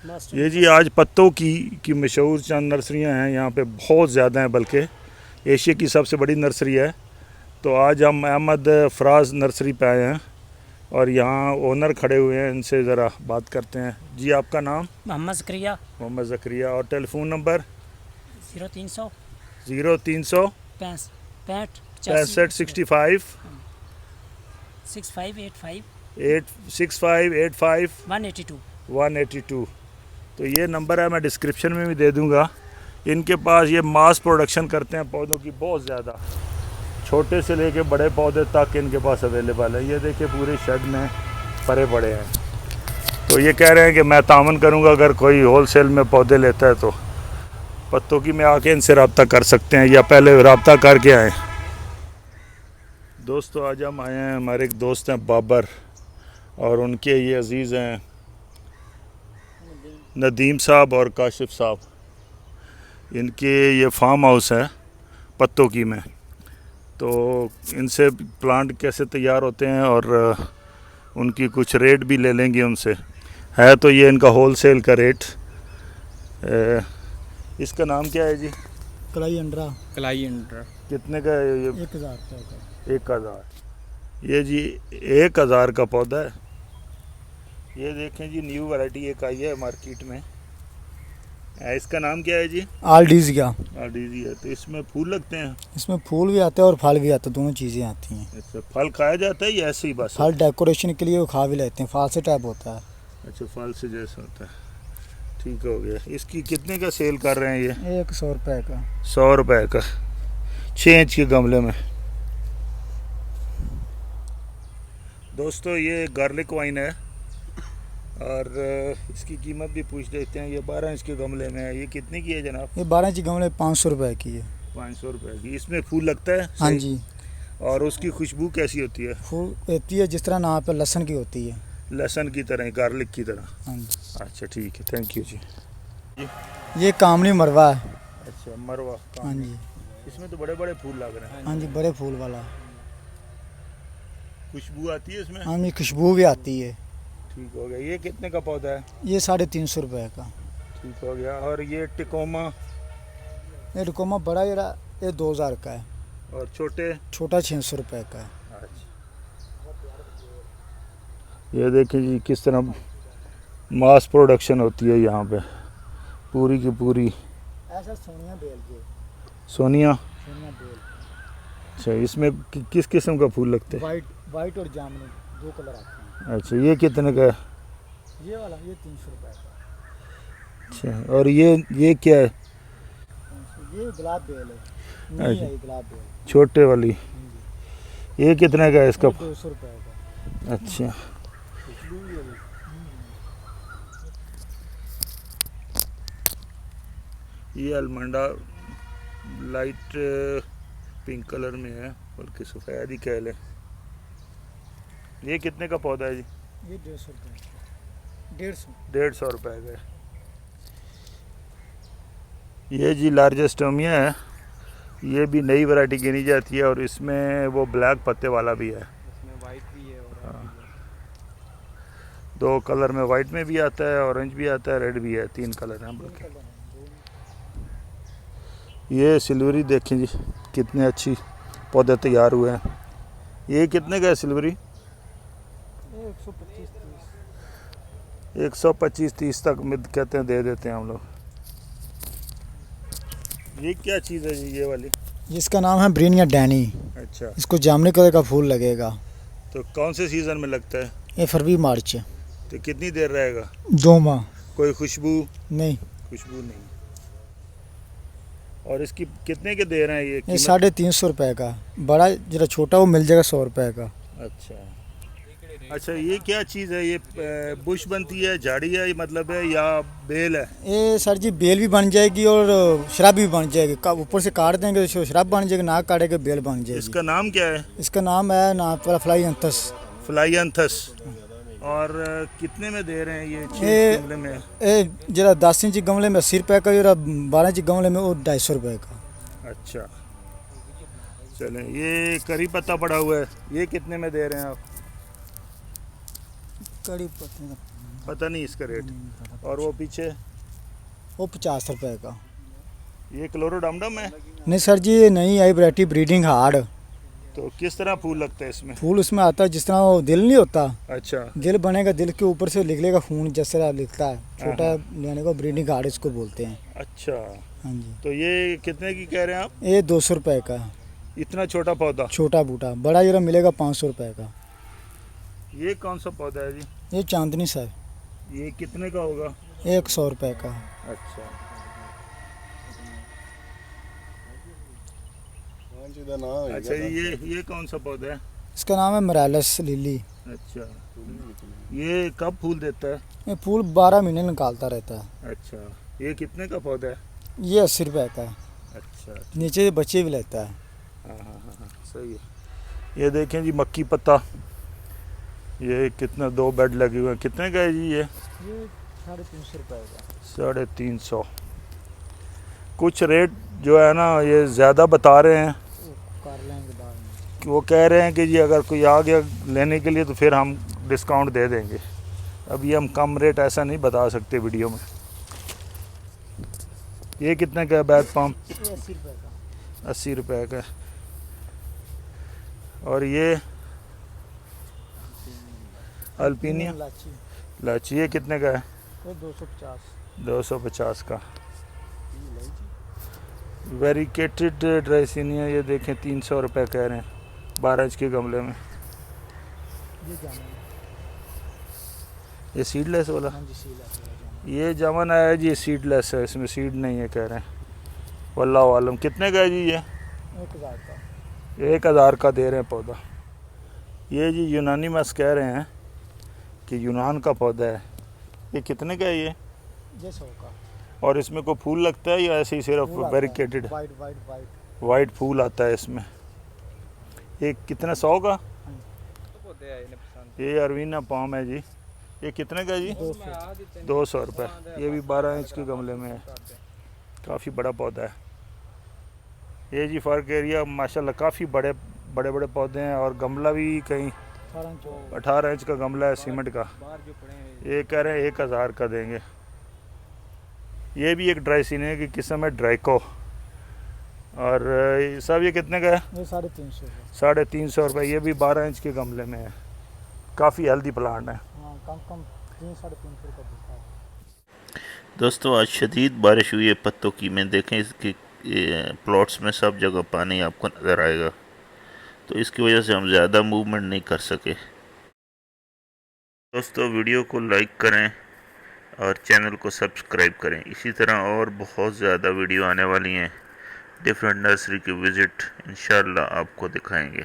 ये जी आज पत्तों की मशहूर चंद नर्सरियाँ हैं यहाँ पे, बहुत ज़्यादा हैं, बल्कि एशिया की सबसे बड़ी नर्सरी है। तो आज हम अहमद फराज नर्सरी पे आए हैं और यहाँ ओनर खड़े हुए हैं, इनसे ज़रा बात करते हैं। जी आपका नाम? मोहम्मद ज़करिया। मोहम्मद ज़करिया। और टेलीफोन नंबर? 0300 0300 65 65 6585 6585 182। 182। तो ये नंबर है, मैं डिस्क्रिप्शन में भी दे दूँगा। इनके पास ये मास प्रोडक्शन करते हैं पौधों की, बहुत ज़्यादा, छोटे से लेके बड़े पौधे तक इनके पास अवेलेबल है। ये देखिए पूरे शेड में भरे पड़े हैं। तो ये कह रहे हैं कि मैं तामन करूँगा, अगर कोई होलसेल में पौधे लेता है तो पत्तों की में आके इनसे रब्ता कर सकते हैं, या पहले रब्ता करके आएँ। दोस्तों आज हम आए हैं, हमारे एक दोस्त हैं बाबर, और उनके ये अज़ीज़ हैं नदीम साहब और काशिफ साहब। इनके ये फार्म हाउस है पत्तों की में। तो इनसे प्लांट कैसे तैयार होते हैं और उनकी कुछ रेट भी ले लेंगे उनसे। है तो ये इनका होलसेल का रेट। इसका नाम क्या है जी? कलाई अंडरा। कितने का है ये? 1000 का। 1000। ये जी 1000 का पौधा है। ये देखें जी, न्यू वैरायटी एक आई है मार्केट में। इसका नाम क्या है जी? आल्डीजिया। आर्डीजी है। तो इसमें फूल लगते हैं? इसमें फूल भी आते हैं और फल भी आते हैं, दोनों चीज़ें आती हैं। अच्छा, फल खाया जाता है या ऐसे ही बस? फल डेकोरेशन के लिए वो खा भी लेते हैं, फल से टाइप होता है। अच्छा, फल से जैसा होता है। ठीक हो गया। इसकी कितने का सेल कर रहे हैं ये? 100 रुपये का। 100 रुपये का, 6 इंच के गमले में। दोस्तों ये गार्लिक वाइन है और इसकी कीमत भी पूछ लेते हैं। ये 12 इंच के गमले में है। ये कितने की है जनाब? ये 12 इंच गमले 500 रुपये की है। 500 रुपये की। इसमें फूल लगता है? हाँ सही? जी। और उसकी खुशबू कैसी होती है? फूल होती है जिस तरह यहाँ पे लहसुन की होती है। लहसुन की तरह, गार्लिक की तरह? हाँ जी। अच्छा ठीक है, थैंक यू जी। ये कामनी मरवा है। अच्छा, मरवा। हाँ जी। इसमें तो बड़े बड़े फूल लग रहे हैं। हाँ जी, बड़े फूल वाला। खुशबू आती है इसमें? हाँ जी, खुशबू भी आती है। ठीक हो गया। ये कितने का पौधा है? ये 350 रुपये का। ठीक हो गया। और ये टिकोमा? ये रुकोमा बड़ा जरा ये 2000 का है। और छोटे? छोटा 600 रुपये का है। अच्छा, ये देखिए जी किस तरह मास प्रोडक्शन होती है यहाँ पे, पूरी की पूरी। ऐसा सोनिया बेल के। सोनिया? सोनिया बेल। अच्छा, इसमें किस किस्म का फूल लगते हैं? वाइट और जामुनी, 2 कलर आते हैं। अच्छा, ये कितने का है? ये वाला ये 300 रुपये का। अच्छा, और ये क्या है? ये गुलाब बेल है। नहीं अच्छा, है ये गुलाब बेल। छोटे वाली। ये कितने का है इसका? 200 रुपये का। अच्छा, ये अलमंडा लाइट पिंक कलर में है, बल्कि सफ़ेद ही कह लें। ये कितने का पौधा है जी? ये 150 रुपये का। 150 रुपये का। ये जी लार्जेस्टोमिया है। ये भी नई वैरायटी गिनी जाती है और इसमें वो ब्लैक पत्ते वाला भी है। इसमें वाइट भी है और हाँ, 2 कलर में, वाइट में भी आता है, ऑरेंज भी आता है, रेड भी है। 3 कलर हैं बल्कि। ये सिल्वरी देखें जी, कितने अच्छी पौधे तैयार हुए हैं। ये कितने का है सिल्वरी? 125-30 तक मिद कहते हैं, दे देते हैं हम लोग। ये क्या चीज़ है जी ये वाली? जिसका नाम है ब्रीनिया डैनी। अच्छा, इसको जामुनी कलर का फूल लगेगा। तो कौन से सीज़न में लगता है? ये फरवरी मार्च। तो कितनी देर रहेगा? 2 माह। कोई खुशबू? नहीं। खुशबू नहीं। और इसकी कितने के दे रहे हैं ये ये कीमत? 350 रुपये का। बड़ा जरा छोटा वो मिल जाएगा 100 रुपये का। अच्छा अच्छा, ये क्या चीज़ है? ये बुश बनती है, झाड़ी है, ये मतलब है, या बेल है? ये सर जी बेल भी बन जाएगी और शराब भी बन जाएगी। ऊपर से काट देंगे तो शराब बन जाएगी, ना काटेंगे बेल बन जाएगी। इसका नाम क्या है? इसका नाम है ना फ्लाइएंथस। फ्लाइएंथस। और कितने में दे रहे हैं ये 6 ये गमले में? ये जरा 10 इंच गमले में 80 रुपये का, जरा 12 इंच गमले में वो 250 रुपये का। अच्छा, चलें। ये करी पत्ता पड़ा हुआ है, ये कितने में दे रहे हैं आप? कड़ी पत्ते पता नहीं इसका रेट। और वो पीछे वो 50 रुपए का। ये क्लोरोडमडम है। नहीं सर जी, ये नई आई वैरायटी ब्रीडिंग हार्ड। तो किस तरह फूल लगता है इसमें? फूल उसमें आता है जिस तरह वो दिल नहीं होता, अच्छा। दिल बनेगा, दिल के ऊपर से निकलेगा खून जैसा लिखता है, छोटा हाँ। लेने को ब्रीडिंग हार्ड इसको बोलते हैं। अच्छा, हाँ जी। तो ये कितने की कह रहे हैं आप? ये 200 रुपए का है, इतना छोटा पौधा? छोटा बूटा। बड़ा जरा मिलेगा 500 रुपए का। ये कौन सा पौधा है जी? ये चांदनी सर, ये कितने का होगा? 100 रुपए का। अच्छा। अच्छा, ये कौन सा पौधा है? इसका नाम है मरालस लिली। अच्छा, ये कब फूल देता है? ये फूल 12 महीने निकालता रहता है। अच्छा, ये कितने का पौधा है? ये 80 रुपए का है। अच्छा। नीचे बच्चे भी लेता है। हाँ हाँ हाँ हाँ, सही है। ये देखें जी मक्की पत्ता, ये कितना 2 बेड लगे हुए हैं। कितने का है जी ये? 350 रुपए का। 350। कुछ रेट जो है ना ये ज़्यादा बता रहे हैं कर लेंगे बाद में। कि वो कह रहे हैं कि जी अगर कोई आ गया लेने के लिए तो फिर हम डिस्काउंट दे देंगे। अभी हम कम रेट ऐसा नहीं बता सकते वीडियो में। ये कितने का है बैग पाम? 80 रुपए का। 80 रुपए का। और ये अल्पीनिया लाची, लाची, ये कितने का है? वो 250। 250 का। वेरिकेटेड ड्राइसिनिया ये देखें 300 रुपये कह रहे हैं 12 इंच के गमले में। ये जामुन। ये सीडलेस वाला? हाँ जी, सीला। ये जामुन आया जी, सीडलेस है, इसमें सीड नहीं है कह रहे हैं। वल्लाह आलम। कितने का है जी ये? 1000 का। 1000 का दे रहे हैं पौधा। ये जी यूनानी मस कह रहे हैं कि यूनान का पौधा है। ये कितने का है ये? 100 का। और इसमें कोई फूल लगता है या ऐसे ही सिर्फ फूल आता है, barricaded? White white white. White फूल आता है इसमें। ये कितना 100 का? ये अरवीना पाम है जी। ये कितने का जी? 200 रुपये। ये भी 12 इंच के गमले में है, काफ़ी बड़ा पौधा है। ये जी फर्क एरिया माशाल्लाह काफ़ी बड़े बड़े पौधे हैं। और गमला भी कहीं 18 इंच का गमला है सीमेंट का। ये कह रहे हैं 1000 का देंगे। ये भी एक ड्राइसिनिया की किस्म है, ड्राइको। और सब ये कितने का है? ये 350 का। 350 रुपये। ये भी 12 इंच के गमले में है, काफ़ी हेल्दी प्लांट है। हाँ, कम 300-350 रुपये देता है। दोस्तों आज शदीद बारिश हुई है पत्तों की। मैं देखें इसके प्लॉट्स में सब जगह पानी आपको नज़र आएगा, तो इसकी वजह से हम ज़्यादा मूवमेंट नहीं कर सके। दोस्तों वीडियो को लाइक करें और चैनल को सब्सक्राइब करें। इसी तरह और बहुत ज़्यादा वीडियो आने वाली हैं। डिफरेंट नर्सरी की विज़िट इंशाल्लाह आपको दिखाएंगे।